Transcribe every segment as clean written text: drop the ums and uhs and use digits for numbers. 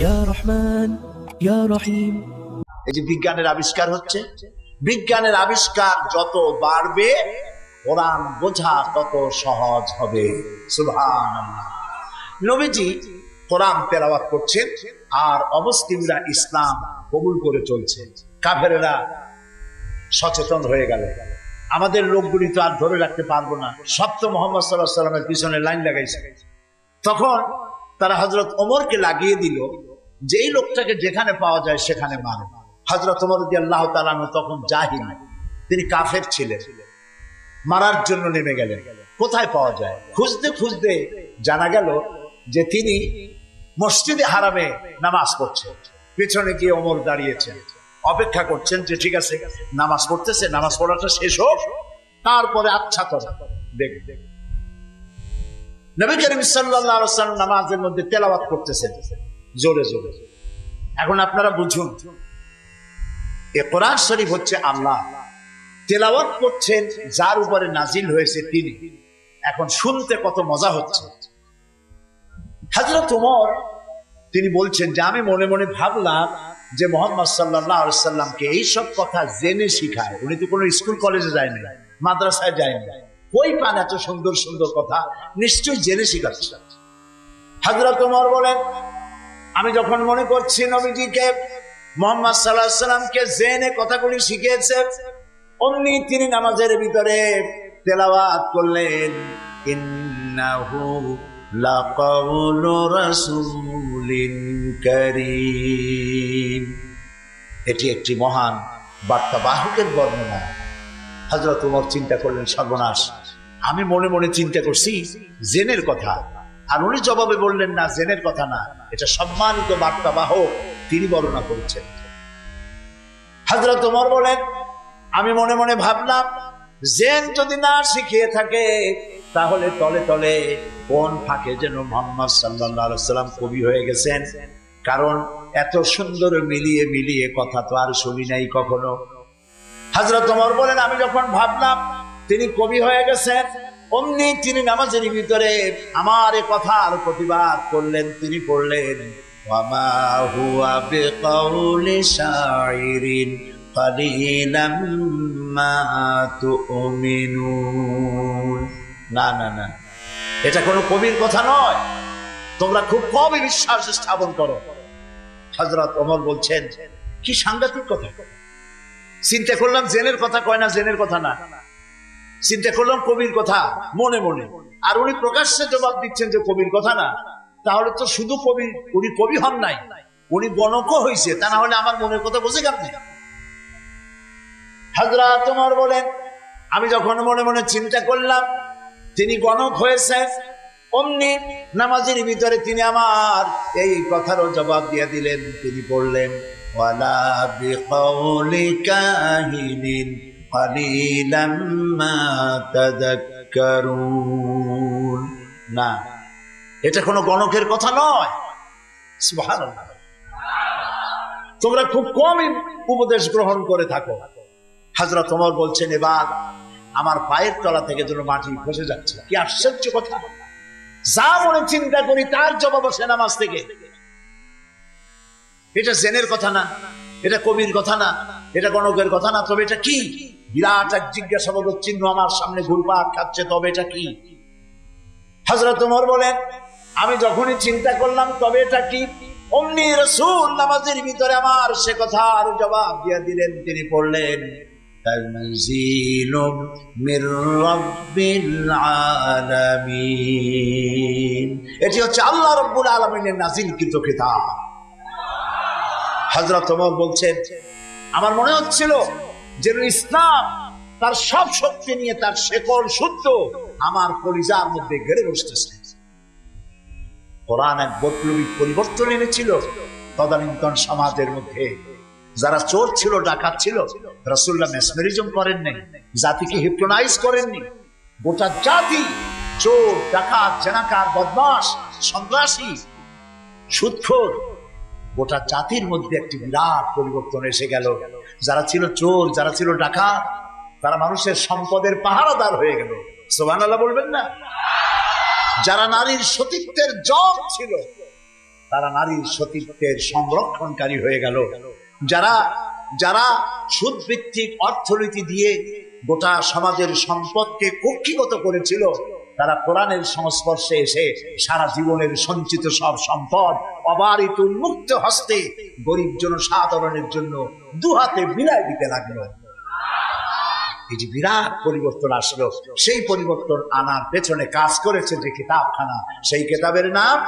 ইয়া রহমান ইয়া রহিম। এই যে বিজ্ঞানের আবিষ্কার হচ্ছে, বিজ্ঞানের আবিষ্কার যত বাড়বে কোরআন বোঝা তত সহজ হবে। সুবহানাল্লাহ। নবীজি কোরআন তেলাওয়াত করছেন আর অমুসলিমরা ইসলাম কবুল করে চলছে। কাফেরেরা সচেতন হয়ে গেল, আমাদের লোকগুলি তো আর ধরে রাখতে পারবো না, সব তো মুহাম্মদ সাল্লাল্লাহু আলাইহি ওয়াসাল্লামের পিছনে লাইন লাগাইছে। তখন তারা হযরত ওমরকে লাগিয়ে দিল, যেই লোকটাকে যেখানে পাওয়া যায় সেখানে মারে। হযরত ওমর রাদিয়াল্লাহু তাআলা আনহু তখন জাহিল, তিনি কাফের ছিলেন, মারার জন্য নেমে গেলেন। কোথায় পাওয়া যায় খুঁজতে খুঁজতে জানা গেল যে তিনি মসজিদে হারামে নামাজ পড়ছেন। পিছনে গিয়ে ওমর দাঁড়িয়েছেন, অপেক্ষা করছেন যে ঠিক আছে নামাজ পড়তেছে, নামাজ পড়াটা শেষ হোক, তারপরে আচ্ছা করে দেখবে। নবী করিম সাল্লাল্লাহু আলাইহি ওয়াসাল্লাম নামাজের মধ্যে তেলাওয়াত করতেছেন জোরে জোরে। এখন আপনারা বুঝুন, এই কোরআন শরীফ হচ্ছে আল্লাহ, তেলাওয়াত করছেন যার উপরে নাজিল হয়েছে তিনি। এখন শুনতে কত মজা হচ্ছে। হযরত ওমর তিনি বলছেন যে আমি মনে মনে ভাবলাম যে মুহাম্মদ সাল্লাল্লাহু আলাইহি ওয়াসাল্লামকে এই সব কথা জেনে শিখায়। উনি তো কোনো স্কুল কলেজে যায়নি, মাদ্রাসায় যায়নি, কই পান এত সুন্দর সুন্দর কথা, নিশ্চয়ই জেনে শিখাচ্ছে। হযরত ওমর বলেন আমি যখন মনে করছি নবীজিকে মুহাম্মদ সাল্লাল্লাহু আলাইহি ওয়াসাল্লামকে জেনে কথাগুলি শিখিয়েছে, অমনি তিনি নামাজের ভিতরে তেলাওয়াত করলেন, ইন্নাহু লাকাউলু রাসূলিন কারীম। এটি একটি মহান বার্তাবাহকের বর্ণনা। হযরত ওমর চিন্তা করলেন সর্বনাশ, আমি মনে মনে চিন্তা করছি জেনের কথা, আর উনি জবাবে বললেন না জেনের কথা না, এটা সম্মানিত বার্তাবাহক তিনি বর্ণনা করেছেন। হযরত ওমর বলেন আমি মনে মনে ভাবলাম জেন যদি না শিখিয়ে থাকে তাহলে তলে তলে কোন ফাঁকে যেন মুহাম্মদ সাল্লাল্লাহু আলাইহি ওয়াসাল্লাম কবি হয়ে গেছেন, কারণ এত সুন্দর মিলিয়ে মিলিয়ে কথা তো আর শুনি নাই কখনো। হযরত ওমর বলেন আমি যখন ভাবলাম তিনি কবি হয়ে গেছেন, অমনি তিনি নামাজের ভিতরে আমার এই কথার প্রতিবাদ করলেন। তিনি পড়লেন ওয়ামা হুয়া বিকাউলি শাইরিন কালিলাম মা তুমিনুন। না না না, এটা কোনো কবির কথা নয়, তোমরা খুব কমই বিশ্বাস স্থাপন করো। হযরত ওমর বলছেন কি সাংঘাতিক কথা। চিন্তা করলাম জেনের কথা কয় না, জেনের কথা না, চিন্তা করলাম কবির কথা মনে মনে, আর উনি প্রকাশ্যে জবাব দিচ্ছেন যে কবির কথা না। তাহলে তো শুধু কবি, উনি কবি হন নাই, উনি গণকও হয়েছে, তা না হলে আমার মনের কথা বুঝে কেমনে? হযরত ওমর বলেন আমি যখন মনে মনে চিন্তা করলাম তিনি গণক হয়েছেন, অমনি নামাজের ভিতরে তিনি আমার এই কথারও জবাব দিয়ে দিলেন। তিনি বললেন ওয়ালা বিকাউলি কাহিনিন কালিলাম মা তাযাক্কারুন। না, এটা কোনো গণকের কথা নয়। সুবহানাল্লাহ। তোমরা খুব কমই উপদেশ গ্রহণ করে থাকো। হযরত ওমর বলছেন এবার আমার পায়ের তলা থেকে যেন মাটি খসে যাচ্ছে। কি আশ্চর্য কথা, যা মনে চিন্তা করি তার জবাব আসে নামাজ থেকে। এটা জেনের কথা না, এটা কবির কথা না, এটা গণকের কথা না, তবে এটা কি? বিরাট এক জিজ্ঞাসাবাদক চিহ্ন আমার সামনে ঘুরপাক খাচ্ছে, তবে এটা কি? হযরত ওমর বলেন আমি যখনই চিন্তা করলাম তবে এটা কি, অমনি রাসূল নামাজের ভিতরে আমার সে কথার জবাব দিয়ে দিলেন। তিনি পড়লেন তানজিলুম মির রাব্বিল আলামিন। এটি হচ্ছে আল্লাহ রাব্বুল আলামিনের নাযিলকৃত কিতাব। হযরত ওমর বলছেন আমার মনে হচ্ছিল যেন ইসলাম তার সব শক্তি নিয়ে তার শেকড় সূত্র আমার কলিজার মধ্যে গেড়ে বসতেছে। কোরআন এক বৈপ্লবিক পরিবর্তন এনেছিল তদানীন্তন সমাজের মধ্যে। যারা চোর ছিল, ডাকাত ছিল, রাসূলুল্লাহ মেসমেরিজম করেননি, জাতিকে হিপনোটাইজ করেননি। গোটা জাতি চোর, ডাকাত, জেনাকার, বদমাশ, সন্ত্রাসী, সুদখোর, গোটা জাতির মধ্যে একটি বিরাট পরিবর্তন এসে গেল। যারা ছিল চোর, যারা ছিল ডাকাত, তারা মানুষের সম্পদের পাহারাদার হয়ে গেল। সুবহানাল্লাহ বলবেন না? যারা নারীর সতীত্বের জম ছিল তারা নারীর সতীত্বের সংরক্ষণকারী হয়ে গেল। যারা যারা সুদভিত্তিক অর্থনীতি দিয়ে গোটা সমাজের সম্পদকে কক্ষিগত করেছিল, তারা কোরআনের সংস্পর্শে এসে সারা জীবনের সঞ্চিত সব সম্পদ অবারিত উন্মুক্ত হস্তে গরিব জনসাধারণের জন্য দুহাতে বিলায় দিতে লাগলো। এই যে বিরাট পরিবর্তন আসলো, সেই পরিবর্তন আনার পেছনে কাজ করেছে যে কিতাবখানা, সেই কিতাবের নাম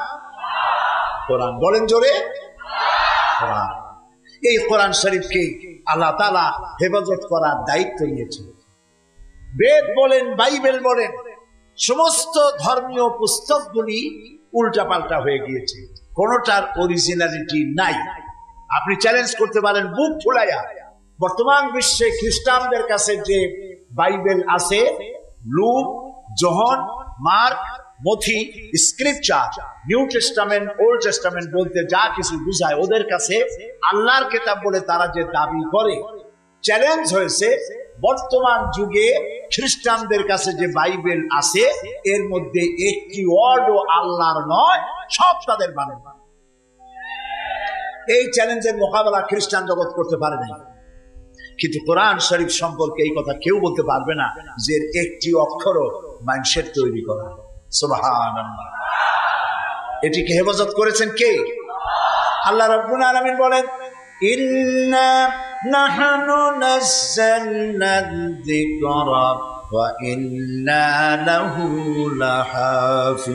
কোরআন। বলেন জোরে, কোরআন। এই কোরআন শরীফকে আল্লাহ তাআলা হেফাজত করার দায়িত্ব নিয়েছে। বেদ বলেন, বাইবেল বলেন, সমস্ত ধর্মীয় পুস্তকগুলি উল্টাপাল্টা হয়ে গিয়েছে, কোনটার অরিজিনালিটি নাই। আপনি চ্যালেঞ্জ করতে পারেন বুক ফুলাইয়া, বর্তমান বিশ্বে খ্রিস্টানদের কাছে যে বাইবেল আছে, লুক, যোহন, মার্ক, মথি, scripture, new testament, old testament বলতে যা কিছু বুঝায়, ওদের কাছে আল্লাহর কিতাব বলে তারা যে দাবি করে, চ্যালেঞ্জ হয়েছে বর্তমান যুগে খ্রিস্টানদের কাছে যে বাইবেল আছে এর মধ্যে একটি ওয়ার্ডও আল্লাহর নয়, সব তাদের বানানো। এই চ্যালেঞ্জের মোকাবেলা খ্রিস্টান জগৎ করতে পারে না, কিন্তু কোরআন শরীফ সম্পর্কে এই কথা কেউ বলতে পারবে না যে একটি অক্ষরও মানুষের তৈরি করা। সুবহানাল্লাহ। এটিকে হেফাজত করেছেন কে? আল্লাহ রাব্বুল আলামিন বলেন, ইন্না নাহনু নাযালনা যিকরা ওয়া ইন্না লাহু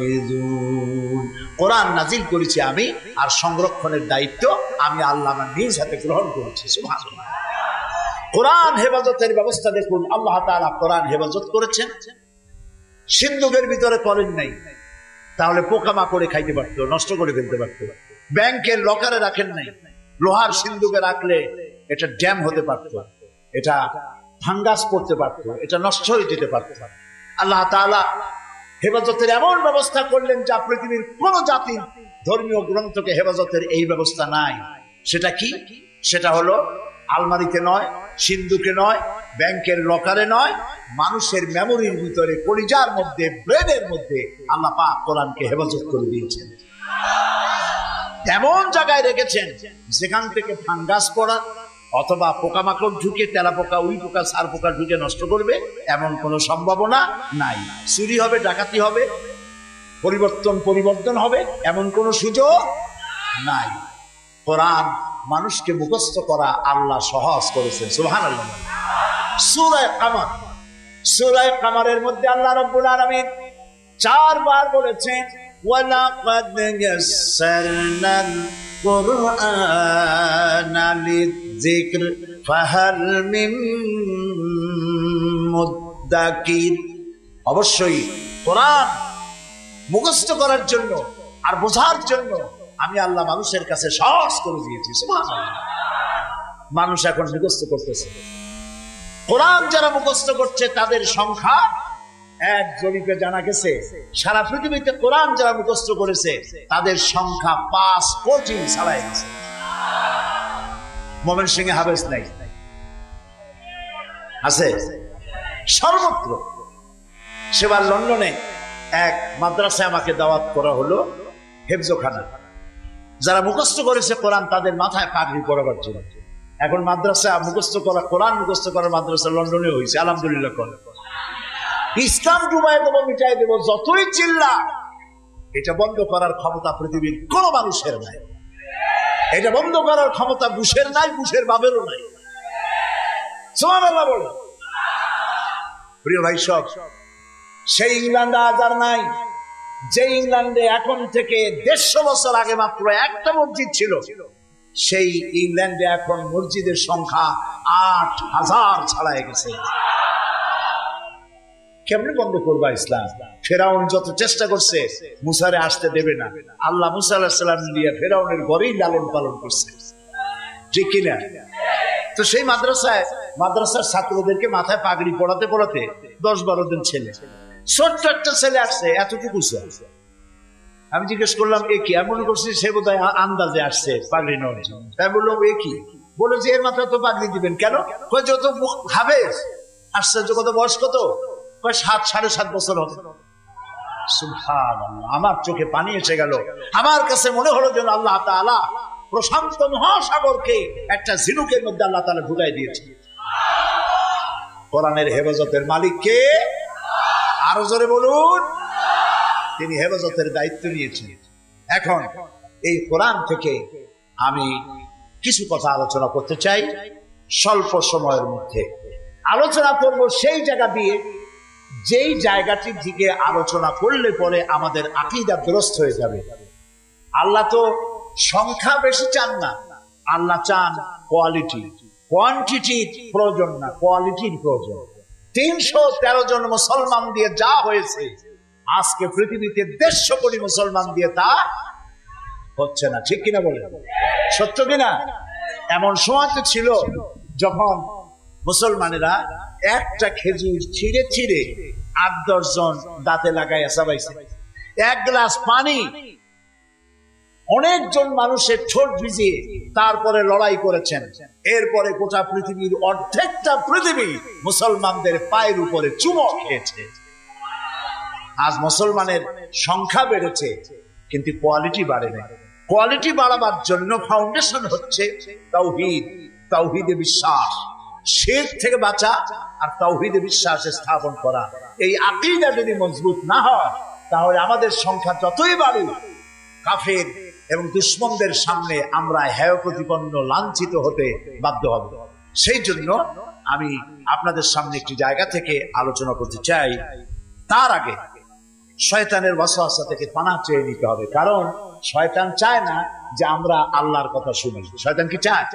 লাহাফিজুন। কোরআন নাজিল করেছি আমি, আর সংরক্ষণের দায়িত্ব আমি আল্লাহ আমার নিজ হাতে গ্রহণ করেছি। সুবহানাল্লাহ। কোরআন হেফাজতের ব্যবস্থা দেখুন, আল্লাহ তাআলা কোরআন হেফাজত করেছেন। সিন্ধুকের ভিতরে করেন নাই, তাহলে পোকামাকড়ে খাইতে পারতো, নষ্ট করে ফেলতে পারতো। ব্যাংকের লকারে রাখেন নাই, লোহার সিন্ধুকে রাখলে এটা ড্যাম হতে পারতো, এটা ফাঙ্গাস পড়তে পারতো, এটা নষ্ট হয়ে যেতে পারতো। আল্লাহ তাআলা হেফাজতের এমন ব্যবস্থা করলেন যা পৃথিবীর কোন জাতির ধর্মীয় গ্রন্থকে হেফাজতের এই ব্যবস্থা নাই। সেটা কি? সেটা হলো আলমারিতে নয়, সিন্ধুকে নয়, ব্যাংকের লকারে নয়, মানুষের মেমোরির ভিতরে, কলিজার মধ্যে, ব্রেনের মধ্যে আল্লাহ পাক কোরআনকে হেফাজত করে দিয়েছেন। এমন জায়গায় রেখেছেন যেখান থেকে ফাঙ্গাস পড়া অথবা পোকামাকড় ঢুকে, তেলা পোকা, উই পোকা, সার পোকা ঢুকে নষ্ট করবে এমন কোনো সম্ভাবনা নাই। চুরি হবে, ডাকাতি হবে, পরিবর্তন হবে এমন কোনো সুযোগ নাই। কোরআন মানুষকে মুখস্থ করা আল্লাহ সহজ করেছেন। সুবহানাল্লাহ। সূরা কামার, সূরা কামারের মধ্যে আল্লাহ রাব্বুল আলামিন 4 বার বলেছেন, ওয়ালাকাদ ইয়াসসারনাল কুরআনা লিযিকর ফাহাল মিন মুদ্দাকির। অবশ্যই কোরআন মুখস্থ করার জন্য আর বোঝার জন্য আমি আল্লাহ মানুষের কাছে সহজ করে দিয়েছি। সুবহানাল্লাহ। মানুষ এখন মুখস্থ করতেছে। কোরআন যারা মুখস্থ করছে তাদের সংখ্যা, এক জরিপে জানা গেছে সারা পৃথিবীতে কোরআন যারা মুখস্থ করেছে তাদের সংখ্যা 5 কোটি ছাড়াই গেছে। ময়মনসিংহে হাফেজ নাই, আছে সর্বত্র। সেবার লন্ডনে এক মাদ্রাসায় আমাকে দাওয়াত করা হলো, হেফজখানা। যারা মুখস্থ করেছে কোরআন তাদের মাথায় পাগড়ি পরাবার জন্য। এখন মাদ্রাসা মুখস্থ করা, কোরআন মুখস্থ করার মাদ্রাসা লন্ডনে হয়েছে, আলহামদুলিল্লাহ। ইসলাম ডুবাই দেবো, মিটাই দেবো, যতই চিল্লা, এটা বন্ধ করার ক্ষমতা পৃথিবীর কোন মানুষের নাই। এটা বন্ধ করার ক্ষমতা বুশের নাই, বুশের বাবেরও নাই। সুবহানাল্লাহ বলো। প্রিয় ভাই সব, সেই ইংল্যান্ড আজ আর নাই যে ইংল্যান্ডে এখন থেকে 150 বছর আগে মাত্র একটা মসজিদ ছিল। সেই ইংল্যান্ডে এখন মসজিদের সংখ্যা 8000 ছাড়াই গেছে। কেমনে বন্ধ করবা ইসলাম? ফেরাউন যত চেষ্টা করছে মুসারে আসতে দেবে না। আল্লাহ মুসা আলাইহিস সালাম দিয়ে ফেরাউনের ঘরেই লালন পালন করছে, ঠিক কিনা? তো সেই মাদ্রাসার ছাত্রদেরকে মাথায় পাগড়ি পড়াতে পড়াতে 10-12 জন ছেলে, ছোট্ট একটা ছেলে আসছে, এতটুকু। আমি জিজ্ঞেস করলাম এ কি? আমি মনে করছি সে বোধহয় আন্দাজে আসছে পাগড়ি নেওয়ার জন্য। তাই বললাম এ কি? বলে যে এর মাথায় তো পাগড়ি দিবেন কেন? যত হাফেজ। আশ্চর্য, কত বয়স কত? 7-7.5 বছর হবে। সুবহানাল্লাহ, আমার চোখে পানি এসে গেল। আমার কাছে মনে হলো যেন আল্লাহ তাআলা প্রশান্ত মহাসাগরকে একটা ঝিনুকের মধ্যে আল্লাহ তাআলা ঢুকাই দিয়েছে। কোরআনের হেফাজতের মালিক কে? আরো জোরে বলুন। তিনি হেফাজতের দায়িত্ব নিয়েছেন। এখন এই কোরআন থেকে আমি কিছু কথা আলোচনা করতে চাই স্বল্প সময়ের মধ্যে। আলোচনা করব সেই জায়গা দিয়ে যেই জায়গাটির দিকে আলোচনা করলে পরে আমাদের আকীদা দুরস্ত হয়ে যাবে। আল্লাহ তো সংখ্যা বেশি চান না, আল্লাহ চান কোয়ালিটি। কোয়ান্টিটির প্রয়োজন না, কোয়ালিটির প্রয়োজন। 313 জন মুসলমান দিয়ে যা হয়েছে, আজকে পৃথিবীতে 150 কোটি মুসলমান দিয়ে তা হচ্ছে না। ঠিক কিনা বলেন? সত্য কিনা? এমন সময় তো ছিল যখন মুসলমানেরা একটা খেজুর ছিঁড়ে ছিঁড়ে 8-10 জন দাঁতে লাগাইয়া চাবাইছে। এক গ্লাস পানি অনেকজন মানুষের ঠোঁট ভিজিয়ে তারপরে লড়াই করেছেন। এরপরে গোটা পৃথিবীর অর্ধেকটা পৃথিবী মুসলমানদের পায়ের উপরে চুমো খেয়েছে। আজ মুসলমানের সংখ্যা বেড়েছে কিন্তু কোয়ালিটি বাড়েনি। কোয়ালিটি বাড়াবার জন্য ফাউন্ডেশন হচ্ছে তাওহীদ, তাওহীদে বিশ্বাস, শিরক থেকে বাঁচা আর তাওহীদে বিশ্বাসে স্থাপন করা। এই আকীদা যদি মজবুত না হয় তাহলে আমাদের সংখ্যা যতই বাড়ুক, কাফের এবং দুশমনদের সামনে আমরা হেয় প্রতিপন্ন, লাঞ্ছিত হতে বাধ্য হব। সেই জন্য আমি আপনাদের সামনে একটি জায়গা থেকে আলোচনা করতে চাই। তার আগে শয়তানের ওয়াসওয়াসা থেকে পানাহ চেয়ে নিতে হবে, কারণ শয়তান চায় না যে আমরা আল্লাহর কথা শুনি। শয়তান কি চায়?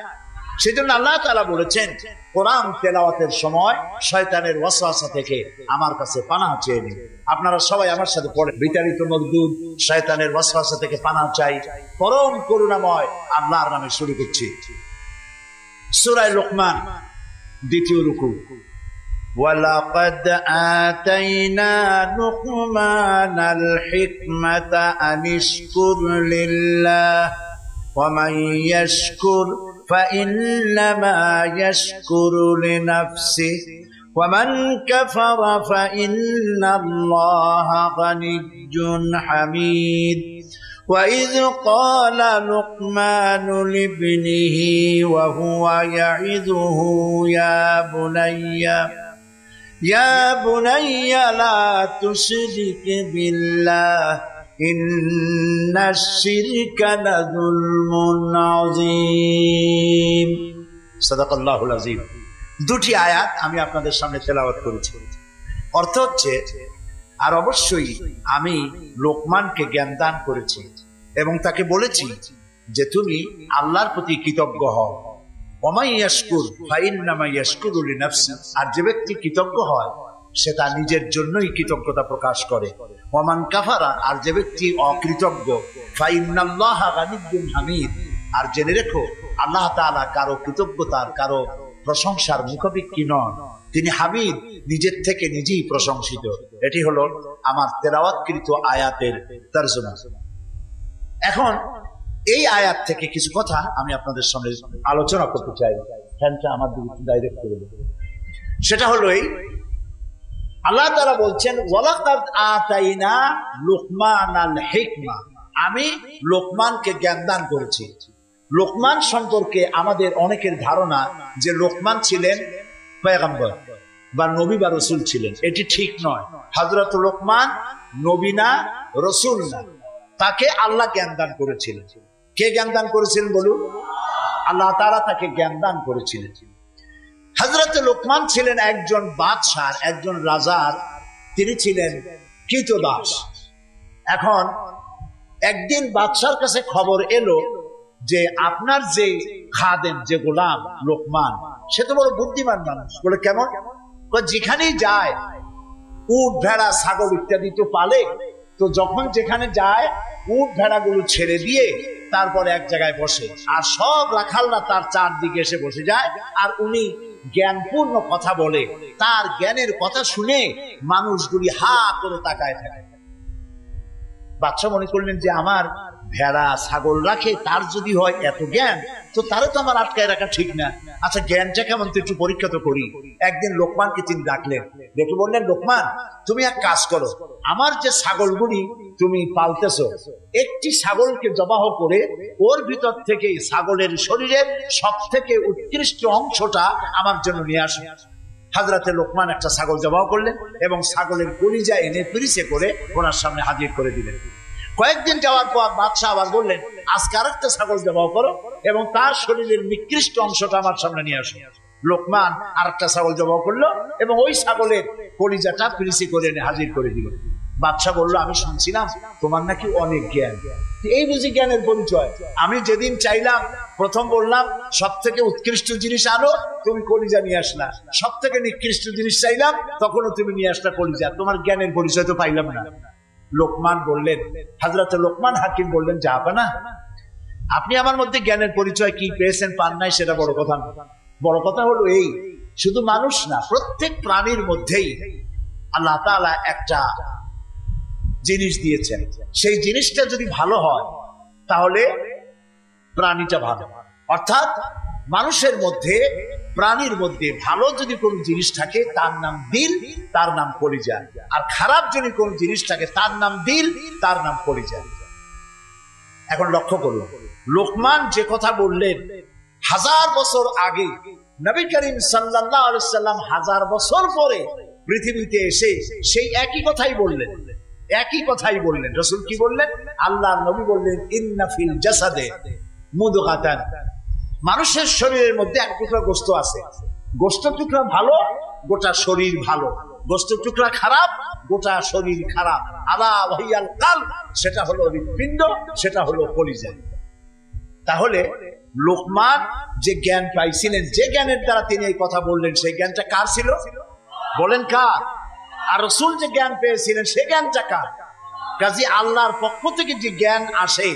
সেজন্য আল্লাহ তাআলা বলেছেন কোরআন তেলাওয়াতের সময় শয়তানের ওয়াসওয়াসা থেকে আমার কাছে পানাহ চেয়ে নিন। আপনারা সবাই আমার সাথে পড়েন বিতাড়িত মরদুদ, শয়তানের ওয়াসওয়াসা থেকে পানাহ চাই, পরম করুণাময় আল্লাহর নামে শুরু করছি। সূরা লুকমান, দ্বিতীয় রুকু। وَلَقَدْ آتَيْنَا لُقْمَانَ الْحِكْمَةَ أَنِ اشْكُرْ لِلَّهِ وَمَنْ يَشْكُرْ فَإِنَّمَا يَشْكُرُ لِنَفْسِهِ وَمَنْ كَفَرَ فَإِنَّ اللَّهَ غَنِيٌّ حَمِيدٌ وَإِذْ قَالَ لُقْمَانُ لِابْنِهِ وَهُوَ يَعِظُهُ يا بني لا تشرك بالله إن الشرك لظلم عظيم صدق الله العظيم। দুটি আয়াত আমি আপনাদের সামনে তেলাওয়াত করেছি। অর্থ হচ্ছে, আর অবশ্যই আমি লোকমানকে জ্ঞান দান করেছি এবং তাকে বলেছি যে তুমি আল্লাহর প্রতি কৃতজ্ঞ হও। ওমাই ইয়াশকুর ফাইন্নামা ইয়াশকুরু লিনাফসি, আর যে ব্যক্তি কৃতজ্ঞ হয় সে তার নিজের জন্যই কৃতজ্ঞতা প্রকাশ করে। ওমান কাফারা, আর যে ব্যক্তি অকৃতজ্ঞ, ফাইন্নাল্লাহা গানিয়্যুন হামিদ, আর জেনে রেখো আল্লাহ তাআলা কারো কৃতজ্ঞতার, কারো প্রশংসার মুখাপেক্ষী নন। তিনি হামিদ, নিজের থেকে নিজেই প্রশংসিত। এটি হলো আমার তেলাওয়াতকৃত আয়াতের তরজমা। এখন এই আয়াত থেকে কিছু কথা আমি আপনাদের সামনে আলোচনা করতে চাই। ফ্যানটা আমার দিকে ডাইরেক্ট করে দেব। সেটা হলো এই, আল্লাহ তাআলা বলছেন ওয়ালাকাদ আতাইনা লুকমানাল হিকমা, আমি লোকমানকে জ্ঞান দান করেছি। লোকমান সম্পর্কে আমাদের অনেকের ধারণা যে লোকমান ছিলেন পয়গম্বর বা নবী বা রাসূল ছিলেন। এটি ঠিক নয়। হযরত লোকমান নবী না, রাসূল না, তাকে আল্লাহ জ্ঞান দান করেছিলেন। কে জ্ঞান দান করেছিলেন বলুন? আল্লাহ তাআলা তাকে জ্ঞান দান করেছিলেন। হযরত লোকমান ছিলেন একজন বাদশাহ, একজন রাজার, তিনি ছিলেন কৃতদাস। এখন একদিন বাদশার কাছে খবর এলো যে আপনার যে খাদেম, যে গোলাম লোকমান, সে তো বড় বুদ্ধিমান মানুষ। বলে কেমন? যেখানেই যায় উট ভেড়া ছাগল ইত্যাদি তো পালে, তো যখন যেখানে যায় উট ভেড়াগুলো ছেড়ে দিয়ে তারপরে এক জায়গায় বসে, আর সব রাখালরা তার চারদিকে এসে বসে যায়, আর উনি জ্ঞানপূর্ণ কথা বলে। তার জ্ঞানের কথা শুনে মানুষগুলি হা করে তাকায় থাকে। বাদশা মনে করলেন যে আমার ভেড়া ছাগল রাখে, তার যদি হয় এত জ্ঞান, তো তারে তো আমার আটকায় রাখা ঠিক না। আচ্ছা জ্ঞানটা কেমন তুই একটু পরীক্ষা তো করি। একদিন লোকমানকে তিনি ডাকলেন, ডেকে বললেন, লোকমান তুমি এক কাজ করো, আমার যে ছাগলগুলি তুমি পালতেছো, একটি ছাগলকে জবাহ করে ওর ভিতর থেকে ছাগলের শরীরের সব থেকে উৎকৃষ্ট অংশটা আমার জন্য নিয়ে আসো। হাজরাতে লোকমান একটা ছাগল জবাহ করলেন এবং ছাগলের কলিজা এনে পিরিচে করে ওনার সামনে হাজির করে দিলেন। কয়েকদিন যাওয়ার পর বাদশাহ আবার বললেন, আজকে আরেকটা ছাগল জবাহ করো এবং তার শরীরের নিকৃষ্ট অংশটা আমার সামনে নিয়ে আসো। লোকমান আরেকটা ছাগল জবাহ করলো এবং ওই ছাগলের কলিজাটা পিরিচে করে এনে হাজির করে দিল। বাদশাহ বললো, আমি শুনছিলাম তোমার নাকি অনেক জ্ঞান, এই বুঝি জ্ঞানের পরিচয়? আমি যেদিন চাইলাম, প্রথম বললাম সব থেকে উৎকৃষ্ট জিনিস আনো, তুমি কলিজা নিয়ে আসলা। সব থেকে নিকৃষ্ট জিনিস চাইলাম, তখনও তুমি নিয়ে আসলা কলিজা। তোমার জ্ঞানের পরিচয় তো পাইলাম না। লোকমান বললেন, হযরত লোকমান হাকিম বললেন, জাহাপানা, আপনি আমার মধ্যে জ্ঞানের পরিচয় কি পেয়েছেন পান নাই সেটা বড় কথা না। বড় কথা হলো এই, শুধু মানুষ না, প্রত্যেক প্রাণীর মধ্যেই আল্লাহ তাআলা একটা জিনিস দিয়েছেন। সেই জিনিসটা যদি ভালো হয় তাহলে প্রাণীটা ভালো। অর্থাৎ মানুষের মধ্যে, প্রাণীর মধ্যে ভালো যদি কোনো জিনিস থাকে তার নাম দিল, তার নাম কলিজা। আর খারাপ যদি কোনো জিনিস থাকে তার নাম দিল, তার নাম কলিজা। এখন লক্ষ্য করুন, লোকমান যে কথা বললেন 1000 বছর আগে, নবী করিম সাল্লাল্লাহু আলাইহি সাল্লাম 1000 বছর পরে পৃথিবীতে এসে সেই একই কথাই বললেন। একই কথাই বললেন। রাসূল কি বললেন? আল্লাহর নবী বললেন, ইন্না ফিল জাসাদে মুদগাতান, মানুষের শরীরের মধ্যে এক টুকরা গোশত আছে। গোশত টুকরা ভালো, গোটা শরীর ভালো। গোশত টুকরা খারাপ, গোটা শরীর খারাপ। আলা ওয়াহিয়াল কালব, সেটা হলো হৃৎপিণ্ড, সেটা হলো কলিজা। তাহলে লোকমান যে জ্ঞান পাইছিলেন, যে জ্ঞানের দ্বারা তিনি এই কথা বললেন, সেই জ্ঞানটা কার ছিল? বলেন কার? আর রাসূল যে জ্ঞান পেয়েছিলেন সেই জ্ঞানটা কার? কাজী আল্লাহর পক্ষ থেকে যে জ্ঞান আসে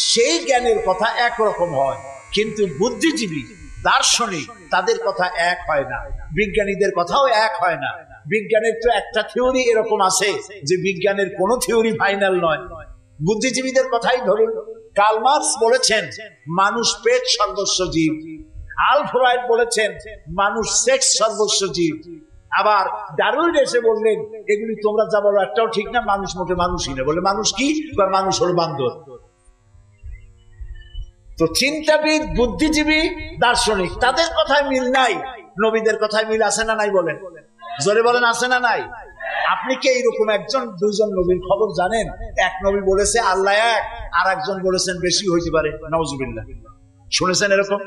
সেই জ্ঞানের কথা একরকম হয়, কিন্তু বুদ্ধিজীবী, দার্শনিক, তাদের কথা এক হয় না, বিজ্ঞানীদের কথাও এক হয় না। বিজ্ঞানের তো একটা থিওরি এরকম আছে যে বিজ্ঞানের কোনো থিওরি ফাইনাল নয়। বুদ্ধিজীবীদের কথাই ধরুন, কার্ল মার্কস বলেছেন মানুষ পেট সর্বস্ব জীব, আলফ্রেড বলেছেন মানুষ সেক্স সর্বস্ব জীব, আবার ডারউইন এসে বললেন এগুলি তোমরা যা বলো একটাও ঠিক না, মানুষ মোটে মানুষই না। বলে মানুষ কি? মানুষ হল বান্দর। তো চিন্তাবিদ, বুদ্ধিজীবী, দার্শনিক, তাদের কথায় মিল নাই, নবীদের কথায় মিল আছে না নাই? বলেন, জোরে বলেন, আছে না নাই? আপনি কি এইরকম একজন দুইজন নবীর খবর জানেন? এক নবী বলেছে আল্লাহ এক, আর একজন বলেছেন বেশি হইতে পারে, নাউজুবিল্লাহ। শুনেছেন এরকম?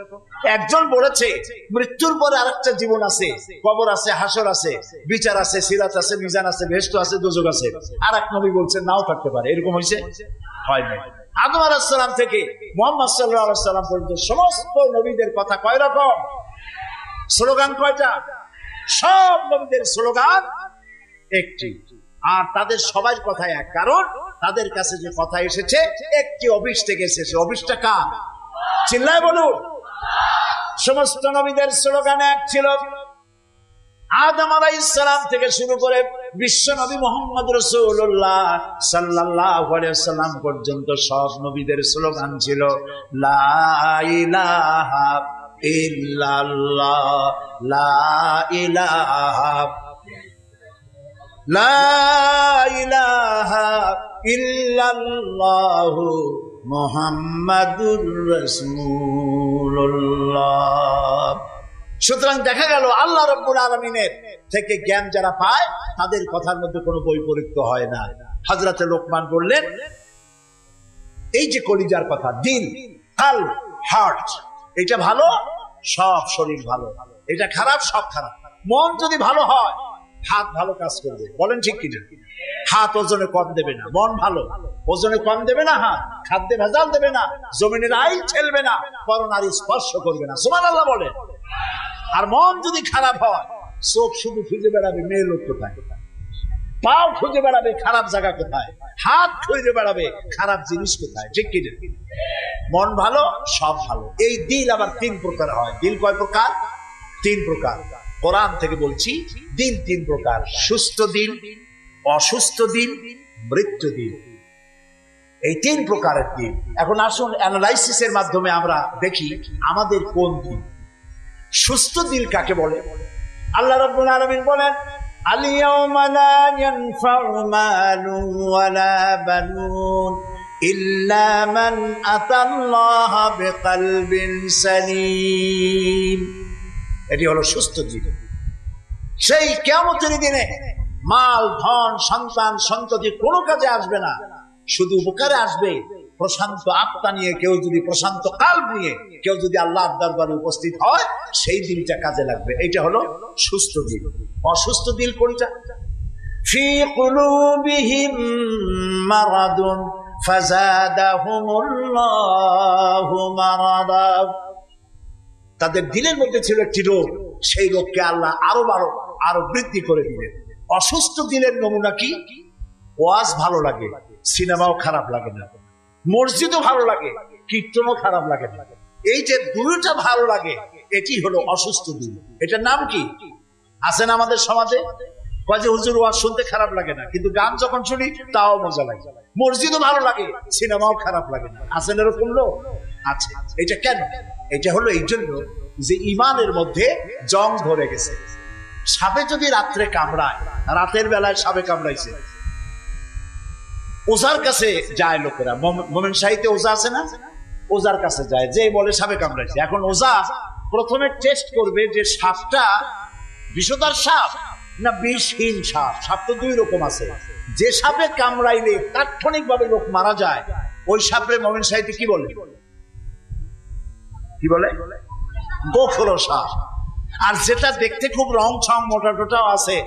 একজন বলেছে মৃত্যুর পরে আরেকটা জীবন আছে, কবর আছে, হাসর আছে, বিচার আছে, সিরাত আছে, মিজান আছে, বেহেশত আছে, দোজখ আছে। আর এক নবী বলছেন নাও থাকতে পারে। এরকম হয়েছে? হয় নাই। আদম আলাইহিস সালাম থেকে মুহাম্মদ সাল্লাল্লাহু আলাইহি সাল্লাম পর্যন্ত সমস্ত নবীদের কথা কয় রকম? স্লোগান কয়টা? সব নবীদের স্লোগান একটি, আর তাদের সবার কথা এক। কারণ তাদের কাছে যে কথা এসেছে একটি অফিস থেকে এসেছে। অফিসটা কার? চিল্লায় বলুন। সমস্ত নবীদের স্লোগান এক ছিল। আদম আলাইহিস সালাম থেকে শুরু করে বিশ্ব নবী মুহাম্মদ রাসূলুল্লাহ সাল্লাল্লাহু আলাইহি ওয়াসাল্লাম পর্যন্ত সব নবীদের স্লোগান ছিল লা ইলাহা ইল্লাল্লাহ, লা ইলাহা, লা ইলাহা ইল্লাল্লাহু মুহাম্মাদুর রাসূলুল্লাহ। সুতরাং দেখা গেল আল্লাহ রাব্বুল আলামিনের থেকে জ্ঞান যারা পায় তাদের কথার মধ্যে কোনো বৈপরীত্য হয় না। হযরতে লোকমান বললেন, এই যে কলিজার কথা, দিল, কালব, হার্ট, এটা ভালো, সব শরীর ভালো। এটা খারাপ, সব খারাপ। মন যদি ভালো হয় হাত ভালো কাজ করবে। বলেন ঠিক কিনা? হাত ওজনে কম দেবে না, মন ভালো ওজনে কম দেবে না, হাত খাদ্যে ভেজাল দেবে না, জমিনের আইল ঠেলবে না, পরনারী স্পর্শ করবে না। সুবহানাল্লাহ বলেন। আর মন যদি খারাপ হয়, চোখ শুধু খুঁজে বেড়াবে মেয়ে লোক কোথায়, পাও খুঁজে বেড়াবে খারাপ জায়গা কোথায়, হাত খুঁজে বেড়াবে খারাপ জিনিস কোথায়। ঠিক কিনা? মন ভালো, সব ভালো। এই দিল আবার 3 প্রকার হয়। দিল কয় প্রকার? 3 প্রকার। কোরআন থেকে বলছি, দিল 3 প্রকার: সুস্থ দিল, অসুস্থ দিল, মৃত্যু দিল। এই 3 প্রকারের দিন। এখন আসুন অ্যানালাইসিসের মাধ্যমে আমরা দেখি আমাদের কোন দিন। সুস্থ দিল কাকে বলে? আল্লাহ রাব্বুল আলামিন বলেন, আল-ইয়াওমা লা ইয়ানফাউ মালুন ওয়ালা বানুন ইল্লা মান আতাল্লাহা বিকলবিন সালিম। এটি হলো সুস্থ দিন। সেই কিয়ামতের দিনে মাল, ধন, সন্তান, সন্ততি কোনো কাজে আসবে না, শুধু উপকারে আসবে প্রশান্ত আত্মা নিয়ে। কেউ যদি প্রশান্ত কাল্ব নিয়ে কেউ যদি আল্লাহর দরবারে উপস্থিত হয়, সেই দিলটা কাজে লাগবে। এটা হলো সুস্থ দিল। অসুস্থ দিল কোনটা? ফি কুলুবিহিম মারাদুন ফাযাদাহুমুল্লাহু মারাদা। তাদের দিলের মধ্যে ছিল একটি রোগ, সেই রোগকে আল্লাহ আরো বৃদ্ধি করে দিলেন। অসুস্থ দিলের নমুনা কি? ওয়াজ ভালো লাগে, সিনেমাও খারাপ লাগে না, মসজিদও ভালো লাগে, কীর্তনও খারাপ লাগে না। এই যে দুইটা ভালো লাগে, এটি হলো অসুস্থ দিল। এটার নাম কি? আছেন আমাদের সমাজে, কয় যে হুজুর ওয়াজ শুনতে খারাপ লাগে না, কিন্তু গান যখন শুনি তাও মজা লাগে। মসজিদও ভালো লাগে, সিনেমাও খারাপ লাগে না। আছেন এরকম লোক? আছে। এটা কেন? এটা হলো এই জন্য যে ইমানের মধ্যে জং ধরে গেছে। সাপে যদি রাত্রে কামড়ায়, রাতের বেলায় সাপে কামড়াইছে, ওজার কাছে যায় লোকেরা। মোমেন শাহীতে ওজা আছে না? ওজার কাছে যায়, যে বলে সাপে কামড়াইছে। এখন ওজা প্রথমে টেস্ট করবে যে সাপটা বিষধর সাপ না বিষহীন সাপ। সাপ তো 2 রকম আছে। যে সাপে কামড়াইলে তাৎক্ষণিক ভাবে লোক মারা যায়, ওই সাপে মোমেন শাহীতে কি বলে? কি বলে? গোখরো সাপ। আর যেটা দেখতে খুব রং ছং মোটা টোটাও আছে,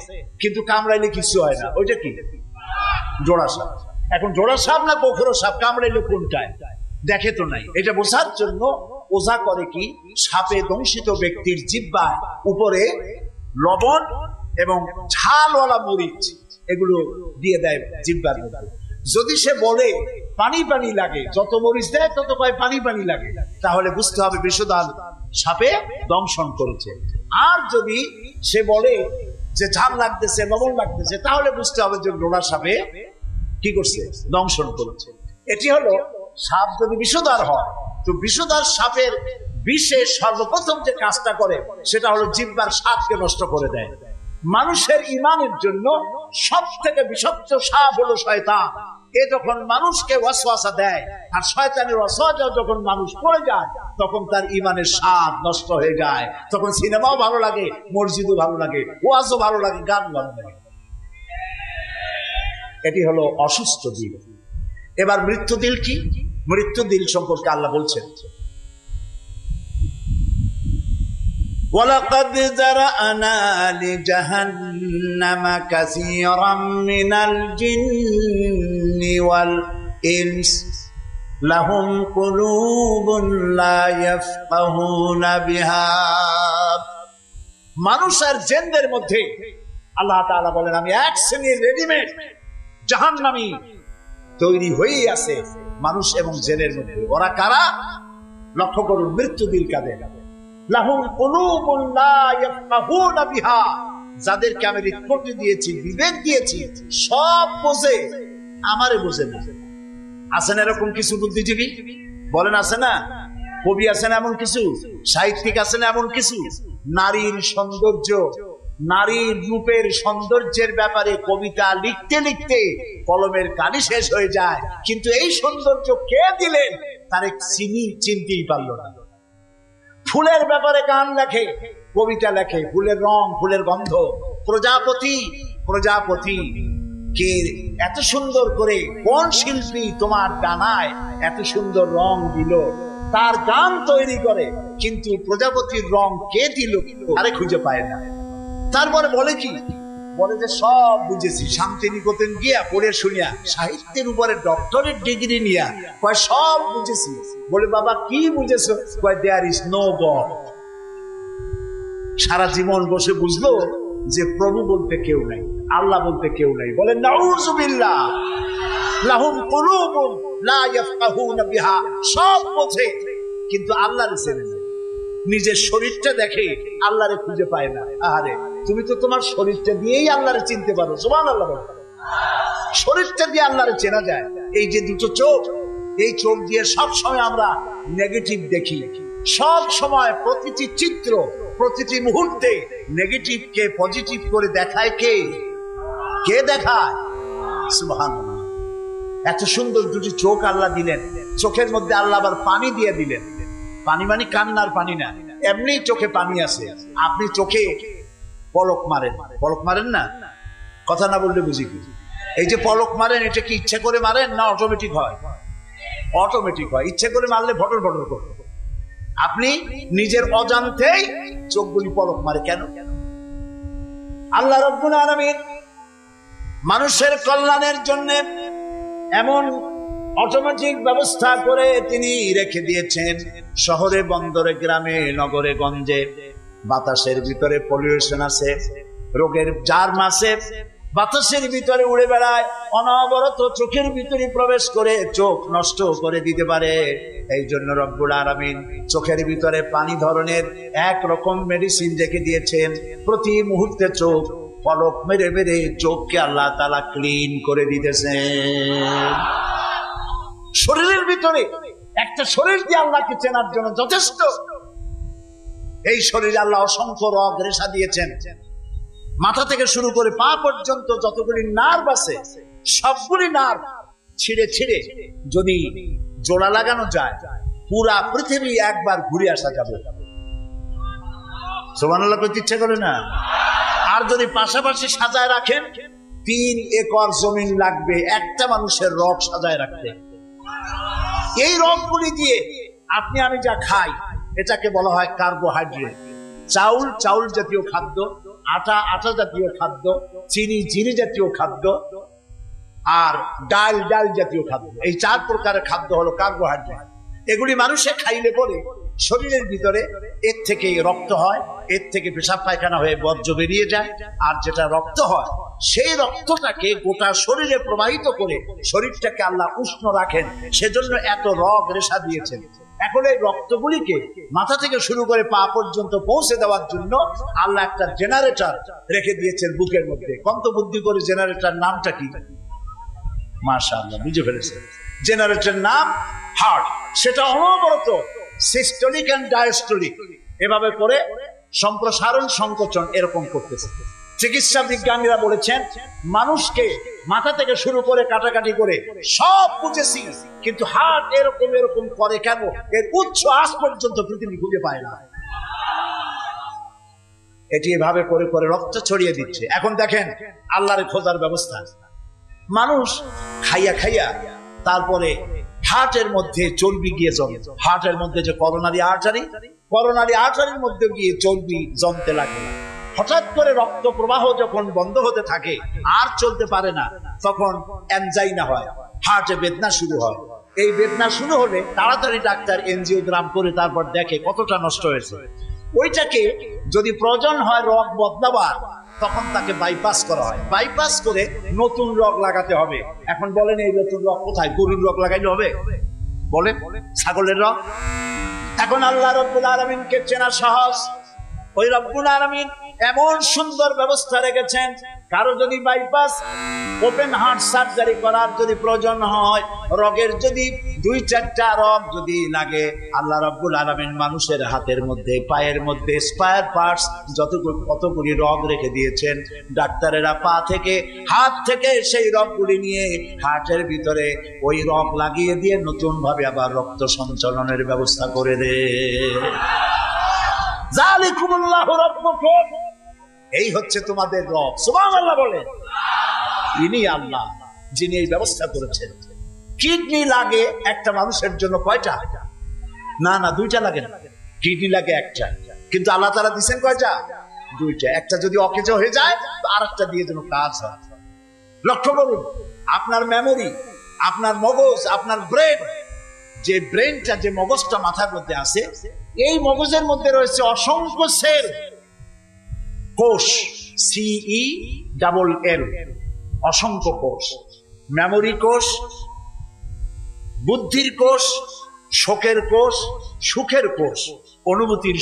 কিন্তু কামড়াইলে কিছু হয় না, ওইটা কি? জোড়া সাপ। এখন জোড়া সাপ না গোখরো সাপ কামড়াইলে কোনটায় দেখে তো নাই। এটা বোঝার জন্য ওঝা করে কি, সাপে দংশিত ব্যক্তির জিহ্বার উপরে লবণ এবং ঝালওয়ালা মরিচ এগুলো দিয়ে দেয় জিহ্বার মধ্যে। যদি সে বলে পানি পানি লাগে, যত মরিচ দেয় তত পানি পানি লাগে, তাহলে বুঝতে হবে বিষধর সাপে দংশন করেছে। আর যদি সে বলে যে ঝাল লাগতেছে, লবণ লাগতেছে, তাহলে বুঝতে হবে যে জোড়া সাপে কি করছে? দংশন করেছে। এটি হলো সাপ যদি বিষধর হয়, তো বিষধর সাপের বিষে সর্বপ্রথম যে কাজটা করে সেটা হলো জিহ্বার স্বাদকে নষ্ট করে দেয়। মানুষের ইমানের জন্য সবথেকে বিষাক্ত সাপ হলো শয়তান। এ যখন মানুষকে ওয়াসওয়াসা দেয়, আর শয়তানের ওয়াসওয়াসা যখন মানুষ পড়ে যায়, তখন তার ইমানের স্বাদ নষ্ট হয়ে যায়। তখন সিনেমাও ভালো লাগে, মসজিদও ভালো লাগে, ওয়াজও ভালো লাগে, গান ভালো লাগে। এটি হলো অসুস্থ দিল। এবার মৃত্যু দিল কি? মৃত্যু দিল সম্পর্কে আল্লাহ বলছেন, ওয়ালাকাদ যারানা লিজাহান্নামা কাসীরাম মিনাল জিন্নি ওয়াল ইনস লাহুম কুলুবুন লা ইয়াফকাহুনা বিহা। মানুষ আর জিনদের মধ্যে আল্লাহ তাআলা বলেন, আমি এক শ্রেণীর রেডিমেড জাহান্নামী তৈরি হয়েই আছে মানুষ এবং জিনের মধ্যে। ওরা কারা? লক্ষ্য করুন, মৃত্যু দিল কাদের? লাহুম কুলুবুন লা ইয়াফকাহুনা বিহা, যাদেরকে আমি হৃদয় দিয়েছি, বিবেক দিয়েছি, সব বোঝে, আমারে বোঝে না। আছেন এরকম কিছু বুদ্ধিজীবী? বলেন আছে না? কবি আছেন এমন কিছু, সাহিত্যিক আছেন এমন কিছু। নারীর সৌন্দর্য, নারীর রূপের সৌন্দর্যের ব্যাপারে কবিতা লিখতে লিখতে কলমের কালি শেষ হয়ে যায়, কিন্তু এই সৌন্দর্য কে দিলেন তার চিনতেই পারল না। ফুলের ব্যাপারে গান লেখে, কবিতা লেখে, ফুলের রং, ফুলের গন্ধ। প্রজাপতি, প্রজাপতি কে এত সুন্দর করে, কোন শিল্পী তোমার ডানায় এত সুন্দর রং দিল, তার গান তৈরি করে, কিন্তু প্রজাপতির রং কে দিল আরে খুঁজে পায় না। তারপরে বলে কি? বলে যে সব বুঝেছি, শান্তিনিকেতন গিয়া পড়ে শুনিয়া, সাহিত্যের উপরে ডক্টরেট ডিগ্রি নিয়া কয় সব বুঝেছি। বলে বাবা কি বুঝেছো? কয় দেয়ার ইজ নো গড। সারা জীবন বসে বুঝলো যে প্রভু বলতে কেউ নাই, আল্লাহ বলতে কেউ নাই। বলে নাউযুবিল্লাহ, লাহুম কুলুবুন লা ইয়াফকাহুনা বিহা, সব বোঝে কিন্তু আল্লাহরে চেনে না। নিজের শরীরটা দেখে, আল্লাহরে খুঁজে পায় না। আরে তুমি তো তোমার শরীরটা দিয়েই আল্লাহরে চিনতে পারো। সুবহানাল্লাহ। শরীরটা দিয়ে আল্লাহরে চেনা যায়। এই যে দুটো চোখ, এই চোখ দিয়ে সব সময় আমরা নেগেটিভ দেখি। সব সময় প্রতিটি চিত্র, প্রতিটি মুহূর্তে নেগেটিভকে পজিটিভ করে দেখায় কে? কে দেখায়? সুবহানাল্লাহ। এত সুন্দর দুটি চোখ আল্লাহ দিলেন, চোখের মধ্যে আল্লাহ আবার পানি দিয়ে দিলেন। পানি মানে কান্নার পানি না, এমনি চোখে পানি আছে। আপনি চোখে পলক মারেন, পলক মারেন না? কথা না বললে বুঝি কি? এই যে পলক মারেন, এটা কি ইচ্ছে করে মারেন না অটোমেটিক হয়? অটোমেটিক হয়। ইচ্ছে করে মারলে ভটর ভটর করে। আপনি নিজের অজান্তেই চোখগুলি পলক মারে কেন? আল্লাহ রাব্বুল আলামিন মানুষের কল্যাণের জন্য এমন অটোমেটিক ব্যবস্থা করে তিনি রেখে দিয়েছেন। শহরে, বন্দরে, গ্রামে, নগরে, গঞ্জে বাতাসের ভিতরে পলিউশন আছে, রোগের জার্ম আছে, বাতাসের ভিতরে উড়ে বেড়ায়, অনবরত চোখের ভিতরে প্রবেশ করে চোখ নষ্ট করে দিতে পারে। এই জন্য রব্বুল আলামিন চোখের ভিতরে পানি ধরনের এক রকম মেডিসিন রেখে দিয়েছেন। প্রতি মুহূর্তে চোখ পলক মেরে মেরে চোখকে আল্লাহ তাআলা ক্লিন করে দিতেছেন। শরীরের ভিতরে একটা শরীর দিয়ে আল্লাহকে চেনার জন্য যথেষ্ট। এই শরীরে আল্লাহ অসংখ্য রগ রেশা দিয়েছেন। মাথা থেকে শুরু করে পা পর্যন্ত যতগুলি নার্ভ আছে, সবগুলি নার্ভ ছিঁড়ে ছিঁড়ে যদি জোড়া লাগানো যায়, পুরা পৃথিবী একবার ঘুরে আসা যাবে। সুবহানাল্লাহ করতে ইচ্ছে করে না? আর যদি পাশাপাশি সাজায় রাখেন, 3 একর জমিন লাগবে একটা মানুষের রগ সাজায় রাখতে। এই রগগুলি দিয়ে আপনি আমি যা খাই, এটাকে বলা হয় কার্বোহাইড্রেট। চাউল, চাউল জাতীয় খাদ্য, আটা, আটা জাতীয় খাদ্য, চিনি, চিনি জাতীয় খাদ্য, আর ডাল, ডাল জাতীয় খাদ্য। এই 4 প্রকারের খাদ্য হলো কার্বোহাইড্রেট। এগুলি মানুষে খাইলে পরে শরীরের ভিতরে এর থেকে রক্ত হয়, এর থেকে পেশাব পায়খানা হয়ে বর্জ্য বেরিয়ে যায়। আর যেটা রক্ত হয়, সেই রক্তটাকে গোটা শরীরে প্রবাহিত করে শরীরটাকে আল্লাহ উষ্ণ রাখেন। সেজন্য এত রগ রেশা দিয়েছেন। এখন এই রক্তগুলিকে মাথা থেকে শুরু করে পা পর্যন্ত পৌঁছে দেওয়ার জন্য আল্লাহ একটা জেনারেটর রেখে দিয়েছেন বুকের মধ্যে। কত বুদ্ধি করে জেনারেটর নামটা কি? মাশাআল্লাহ, বুঝে ফেলেছেন। জেনারেটরের নাম হার্ট। সেটা অনবরত সিস্টোলিক এন্ড ডায়াস্টোলিক এভাবে করে সম্প্রসারণ সংকোচন এরকম করতেছে। চিকিৎসা বিজ্ঞানীরা বলেছেন, মানুষকে মাথা থেকে শুরু করে কাটাকাটি করে সব বুঝেছি, কিন্তু হার্ট এরকম এরকম করে কেন, এর উৎস আজ পর্যন্ত পৃথিবী খুঁজে পায় না। এটি এভাবে করে করে রক্ত ছড়িয়ে দিচ্ছে। এখন দেখেন আল্লাহর খোঁজার ব্যবস্থা। মানুষ খাইয়া খাইয়া তারপরে হার্টের মধ্যে চর্বি গিয়ে জমে। হার্টের মধ্যে যে করোনারি আর্টারি, করোনারি আর্টারির মধ্যে গিয়ে চর্বি জমতে লাগে। হঠাৎ করে রক্ত প্রবাহ যখন বন্ধ হতে থাকে, আর চলতে পারে না, তখন অ্যানজাইনা হয়, হার্টে বেদনা শুরু হয়। এই বেদনা শুরু হলে তাড়াতাড়ি ডাক্তার এনজিওগ্রাম করে তারপর দেখে কতটা নষ্ট হয়েছে। ওইটাকে যদি প্রয়োজন হয় রগ বদলাবার, তখন তাকে বাইপাস করা হয়। বাইপাস করে নতুন রগ লাগাতে হবে। এখন বলেন এই নতুন রগ কোথায়? গরুর রগ লাগাইলে হবে? বলেন, ছাগলের রগ? এখন আল্লাহ রাব্বুল আলামিনকে চেনা সহজ। ওই রাব্বুল আলামিন এমন সুন্দর ব্যবস্থা রেখেছেন, কারো যদি বাইপাস ওপেন হার্ট সার্জারি করার যদি প্রয়োজন হয়, রগের যদি 2-4টা রগ যদি লাগে, আল্লাহ রাব্বুল আলামিন মানুষের হাতের মধ্যে, পায়ের মধ্যে স্পায়ার পার্টস কতগুলি রগ রেখে দিয়েছেন। ডাক্তারেরা পা থেকে, হাত থেকে সেই রগগুলি নিয়ে হার্টের ভিতরে ওই রগ লাগিয়ে দিয়ে নতুন ভাবে আবার রক্ত সঞ্চালনের ব্যবস্থা করে দেয়। জালিকুমুল্লাহু রাব্বুকুম, এই হচ্ছে তোমাদের রব। সুবহানাল্লাহ বলে। ইনি আল্লাহ যিনি এই ব্যবস্থা করেছেন। কিডনি লাগে একটা মানুষের জন্য কয়টা? না না, 2টা লাগে না, কিডনি লাগে একটা। কিন্তু আল্লাহ তাআলা দিবেন কয়টা? 2টা। একটা যদি অকেজো হয়ে যায়, তো আরেকটা দিয়ে যেন কাজ হয়। লক্ষ্য করুন, আপনার মেমোরি, আপনার মগজ, আপনার ব্রেন, যে ব্রেনটা, যে মগজটা মাথার মধ্যে আছে, এই মগজের মধ্যে রয়েছে অসংখ্য সেল, কোষ, CELL, অসংখ্য কোষ। মেমোরি কোষ, বুদ্ধির কোষ, শোকের কোষ, সুখের কোষ, অনুভূতির